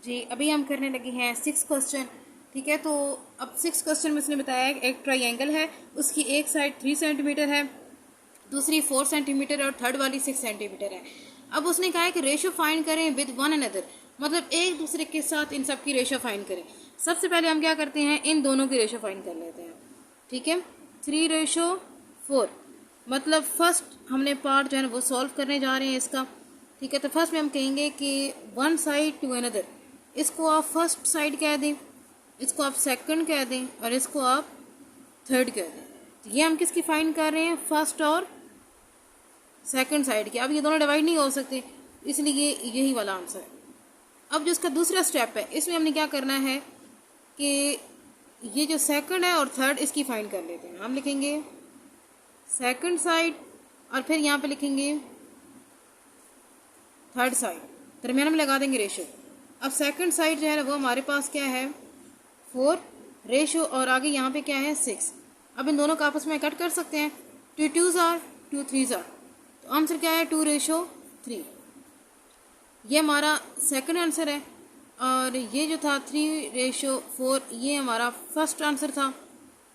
जी अभी हम करने लगे हैं 6 क्वेश्चन। ठीक है, तो अब 6 क्वेश्चन में उसने बताया है एक ट्रायंगल है, उसकी एक साइड 3 सेंटीमीटर है, दूसरी 4 सेंटीमीटर और थर्ड वाली 6 सेंटीमीटर है। अब उसने कहा है कि रेशो फाइंड करें विद वन अनदर, मतलब एक दूसरे के साथ इन सब की रेशो फाइंड करें। सबसे पहले हम क्या करते हैं, इन दोनों की रेशो फाइंड कर लेते हैं। ठीक है, 3:4, मतलब फर्स्ट हमने पार्ट जो है ना वो सॉल्व करने जा रहे हैं इसका। ठीक है, तो फर्स्ट में हम कहेंगे कि वन साइड टू अनदर, इसको आप फर्स्ट साइड कह दें, इसको आप सेकंड कह दें और इसको आप थर्ड कह दें। तो ये हम किसकी फाइंड कर रहे हैं, फर्स्ट और सेकंड साइड की। अब ये दोनों डिवाइड नहीं हो सकते, इसलिए यही वाला आंसर है। अब जो इसका दूसरा स्टेप है, इसमें हमने क्या करना है कि ये जो सेकंड है और थर्ड इसकी फाइंड कर लेते हैं। हम लिखेंगे सेकंड साइड और फिर यहाँ पे लिखेंगे थर्ड साइड, दरमियान में लगा देंगे रेशो। अब सेकंड साइड जो है ना वो हमारे पास क्या है 4 रेशो और आगे यहाँ पे क्या है 6। अब इन दोनों का आपस में कट कर सकते हैं, 2 2s are 2 3s are, तो आंसर क्या है 2:3। ये हमारा सेकंड आंसर है और ये जो था 3:4 ये हमारा फर्स्ट आंसर था,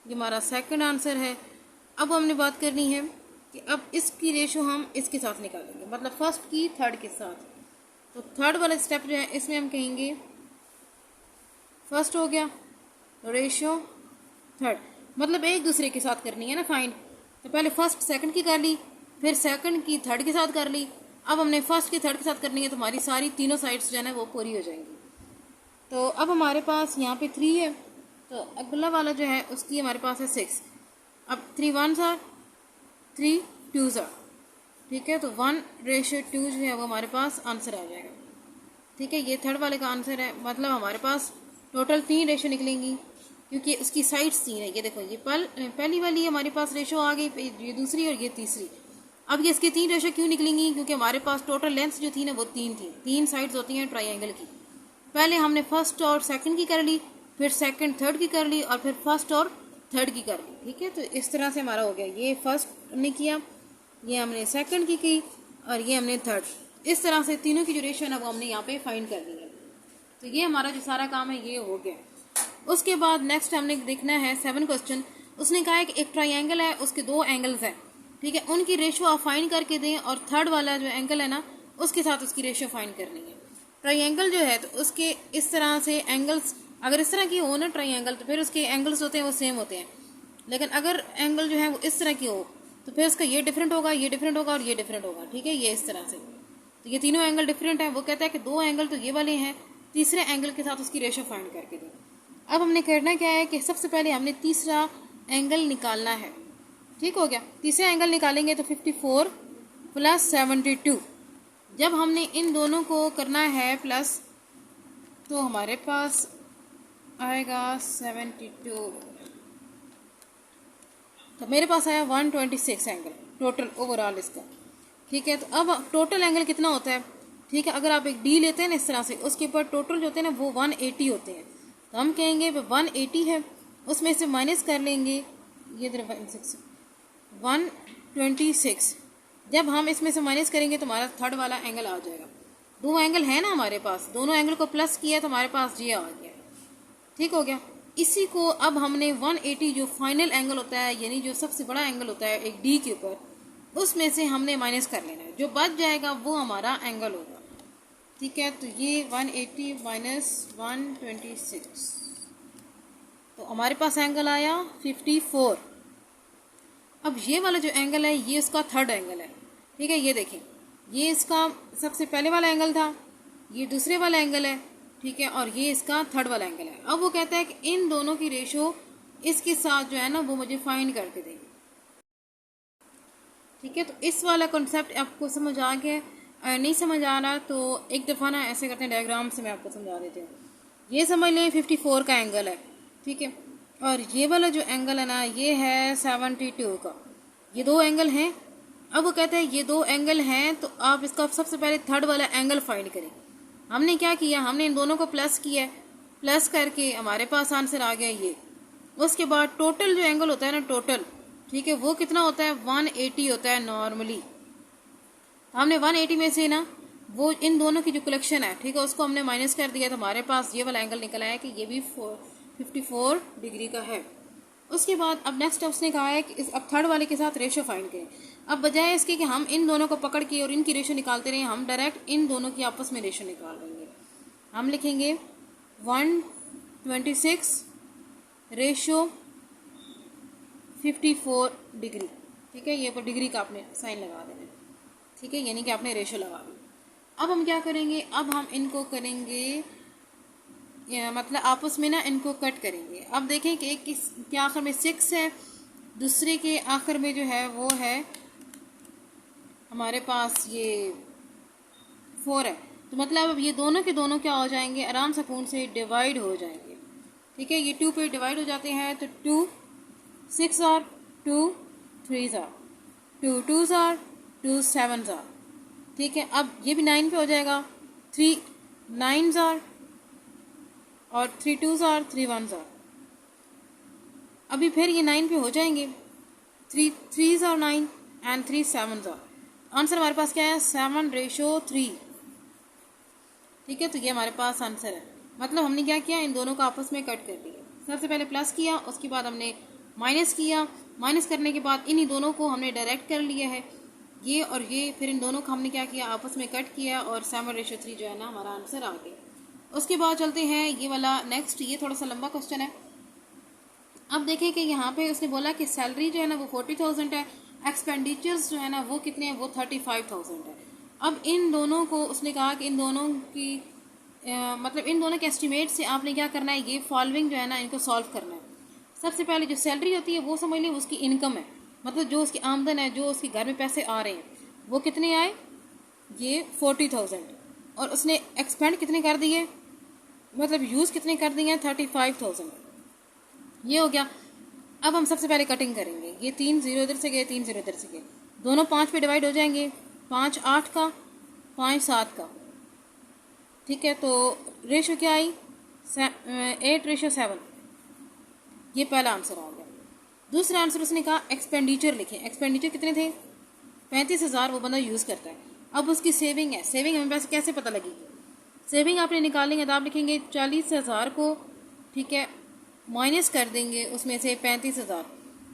ये हमारा सेकंड आंसर है। अब हमने बात करनी है कि अब इसकी रेशो हम इसके साथ निकालेंगे, मतलब फर्स्ट की थर्ड के साथ। तो थर्ड वाला स्टेप जो है इसमें हम कहेंगे फर्स्ट हो गया रेशो थर्ड, मतलब एक दूसरे के साथ करनी है ना फाइंड। तो पहले फर्स्ट सेकंड की कर ली, फिर सेकंड की थर्ड के साथ कर ली। अब हमने फर्स्ट की थर्ड के साथ करनी है तो हमारी सारी तीनों साइड्स जो है ना वो पूरी हो जाएंगी। तो अब हमारे पास यहाँ पे 3 है, तो अगला वाला जो है उसकी हमारे पास है 6। अब 3 1s are 3 2s are, ठीक है, तो 1:2 जो है वो हमारे पास आंसर आ जाएगा। ठीक है, ये थर्ड वाले का आंसर है, मतलब हमारे पास टोटल 3 रेशो निकलेंगी क्योंकि उसकी साइड्स 3 है। ये देखो, ये पहली वाली हमारे पास रेशो आ गई, ये दूसरी और ये तीसरी। अब ये इसके 3 रेशो क्यों निकलेंगी, क्योंकि हमारे पास टोटल लेंथ जो थी ना वो 3 थी। 3 साइड्स होती हैं ट्रायंगल की। पहले हमने फर्स्ट और सेकंड की कर ली, फिर सेकंड थर्ड की कर ली और फिर फर्स्ट और थर्ड की कर ली। ठीक है, तो इस तरह से हमारा हो गया, ये फर्स्ट ने किया, ये हमने सेकंड की और ये हमने थर्ड। इस तरह से तीनों की जो रेशो है ना वो हमने यहाँ पे फाइंड कर दी है। तो ये हमारा जो सारा काम है ये हो गया। उसके बाद नेक्स्ट हमने देखना है 7 क्वेश्चन। उसने कहा है कि एक ट्रायंगल है, उसके 2 एंगल्स हैं। ठीक है, उनकी रेशो आप फाइंड करके दें और थर्ड वाला जो एंगल है ना उसके साथ उसकी रेशो फाइंड करनी है। ट्रायंगल जो है तो उसके इस तरह से एंगल्स, अगर इस तरह की हो ना ट्रायंगल तो फिर उसके एंगल्स होते हैं वो सेम होते हैं, लेकिन अगर एंगल जो है वो इस तरह की हो तो फिर उसका ये डिफरेंट होगा, ये डिफरेंट होगा और ये डिफरेंट होगा। ठीक है, ये इस तरह से, तो ये तीनों एंगल डिफरेंट है। वो कहता है कि 2 एंगल तो ये वाले हैं, तीसरे एंगल के साथ उसकी रेशो फाइंड करके दें। अब हमने करना क्या है कि सबसे पहले हमने तीसरा एंगल निकालना है। ठीक हो गया, तीसरा एंगल निकालेंगे तो 54 + 72। जब हमने इन दोनों को करना है प्लस तो हमारे पास आएगा 72, तो मेरे पास आया 126 एंगल टोटल ओवरऑल इसका। ठीक है, तो अब टोटल एंगल कितना होता है। ठीक है, अगर आप एक डी लेते हैं ना इस तरह से, उसके ऊपर टोटल जो होते हैं ना वो 180 होते हैं। तो हम कहेंगे 180 है, उसमें से माइनस कर लेंगे ये 126। जब हम इसमें से माइनस करेंगे तो हमारा थर्ड वाला एंगल आ जाएगा। 2 एंगल है ना हमारे पास, दोनों एंगल को प्लस किया तो हमारे पास ये आ गया। ठीक हो गया, इसी को अब हमने 180 जो फाइनल एंगल होता है, यानी जो सबसे बड़ा एंगल होता है एक डी के ऊपर, उसमें से हमने माइनस कर लेना है। जो बच जाएगा वो हमारा एंगल होगा। ठीक है, तो ये 180 - 126, तो हमारे पास एंगल आया 54। अब ये वाला जो एंगल है ये इसका थर्ड एंगल है। ठीक है, ये देखें, ये इसका सबसे पहले वाला एंगल था, ये दूसरे वाला एंगल है। ठीक है, और ये इसका थर्ड वाला एंगल है। अब वो कहता है कि इन दोनों की रेशो इसके साथ जो है ना वो मुझे फाइंड करके देंगे। ठीक है, तो इस वाला कॉन्सेप्ट आपको समझ आ गया। अगर नहीं समझ आ रहा तो एक दफ़ा ना ऐसे करते हैं, डायग्राम से मैं आपको समझा देती हूँ। ये समझ लें 54 का एंगल है। ठीक है, और ये वाला जो एंगल है ना ये है 72 का। ये 2 एंगल हैं। अब वो कहते हैं ये 2 एंगल हैं तो आप इसका सबसे पहले थर्ड वाला एंगल फाइंड करें। हमने क्या किया, हमने इन दोनों को प्लस किया, प्लस करके हमारे पास आंसर आ गया ये। उसके बाद टोटल जो एंगल होता है ना टोटल, ठीक है, वो कितना होता है 180 होता है नॉर्मली। हमने 180 में से ना वो इन दोनों की जो कलेक्शन है, ठीक है, उसको हमने माइनस कर दिया तो हमारे पास ये वाला एंगल निकल आया कि ये भी 54 डिग्री का है। उसके बाद अब नेक्स्ट उसने कहा है कि अब थर्ड वाले के साथ रेशो फाइंड करें। अब बजाय इसके कि हम इन दोनों को पकड़ के और इनकी रेशो निकालते रहे, हम डायरेक्ट इन दोनों की आपस में रेशो निकाल लेंगे। हम लिखेंगे 126 रेशो 54 डिग्री, ठीक है, ये पर डिग्री का आपने साइन लगा देना, ठीक है, यानी कि आपने रेशो लगा दी। अब हम क्या करेंगे, अब हम इनको करेंगे मतलब आपस में ना इनको कट करेंगे। अब देखें कि एक के आखिर में 6 है, दूसरे के आखिर में जो है वो है हमारे पास ये 4 है। तो मतलब अब ये दोनों के दोनों क्या हो जाएंगे, आराम सुकून से डिवाइड हो जाएंगे, ठीक है, ये 2 पे डिवाइड हो जाते हैं। तो 2 6 आर 2 3 आर 2 2 आर 2 7 आर, ठीक है। अब ये भी 9 पे हो जाएगा, 3 9 आर और 3 2 आर 3 1 आर। अभी फिर ये 9 पे हो जाएंगे, 3 3 आर 9 एंड 3 7 आर। आंसर हमारे पास क्या है, 7:3, ठीक है। तो ये हमारे पास आंसर है। मतलब हमने क्या किया, इन दोनों को आपस में कट कर दिया। सबसे पहले प्लस किया, उसके बाद हमने माइनस किया, माइनस करने के बाद इन्हीं दोनों को हमने डायरेक्ट कर लिया है, ये और ये, फिर इन दोनों को हमने क्या किया, आपस में कट किया और 7:3 जो है ना हमारा आंसर आ गया। उसके बाद चलते हैं ये वाला नेक्स्ट, ये थोड़ा सा लंबा क्वेश्चन है। अब देखें कि यहाँ पे उसने बोला कि सैलरी जो है ना वो 40,000 है, एक्सपेंडिचर्स जो है ना वो कितने हैं, वो 35,000 है। अब इन दोनों को उसने कहा कि इन दोनों की मतलब इन दोनों के एस्टिमेट से आपने क्या करना है, ये फॉलोइंग जो है ना इनको सॉल्व करना है। सबसे पहले जो सैलरी होती है वो समझ लें उसकी इनकम है, मतलब जो उसकी आमदन है, जो उसके घर में पैसे आ रहे हैं वो कितने आए, ये 40,000, और उसने एक्सपेंड कितने कर दिए, मतलब यूज़ कितने कर दिए हैं, 35,000, ये हो गया। अब हम सबसे पहले कटिंग करेंगे, ये 3 0 इधर से गए, 3 0 इधर से गए, दोनों 5 पे डिवाइड हो जाएंगे, 5 8 का 5 7 का, ठीक है। तो रेशो क्या आई, 8:7, ये पहला आंसर आ गया। दूसरा आंसर उसने कहा एक्सपेंडिचर लिखें। एक्सपेंडिचर कितने थे, 35,000 वो बंदा यूज़ करता है। अब उसकी सेविंग है, सेविंग हमें पैसे कैसे पता लगेगी, सेविंग आपने निकालेंगे तो आप लिखेंगे 40,000 को, ठीक है, माइनस कर देंगे उसमें से 35,000,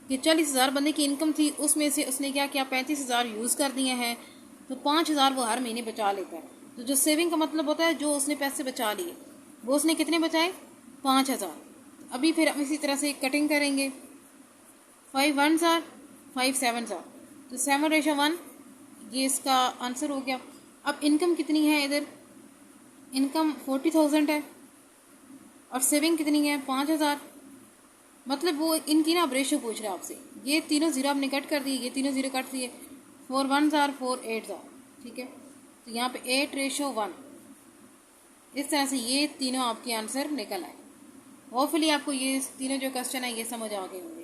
ये 40,000 बंदे की इनकम थी, उसमें से उसने क्या किया, 35,000 यूज़ कर दिए हैं, तो 5,000 वो हर महीने बचा लेता है। तो जो सेविंग का मतलब होता है जो उसने पैसे बचा लिए, वो उसने कितने बचाए, 5,000। अभी फिर हम इसी तरह से कटिंग करेंगे, 5 1 आर 5 7 आर, तो 7:1, ये इसका आंसर हो गया। अब इनकम कितनी है, इधर इनकम 40,000 है और सेविंग कितनी है, 5,000। मतलब वो इनकी ना अब रेशो पूछ रहा है आपसे, ये तीनों जीरो आपने कट कर दिए, ये तीनों जीरो कट दिए, 4 1 आर 4 8 आर, ठीक है। तो यहाँ पे 8:1, इस तरह से ये तीनों आपके आंसर निकल आए। होपफुली आपको ये तीनों जो क्वेश्चन है ये समझ आ गए होंगे।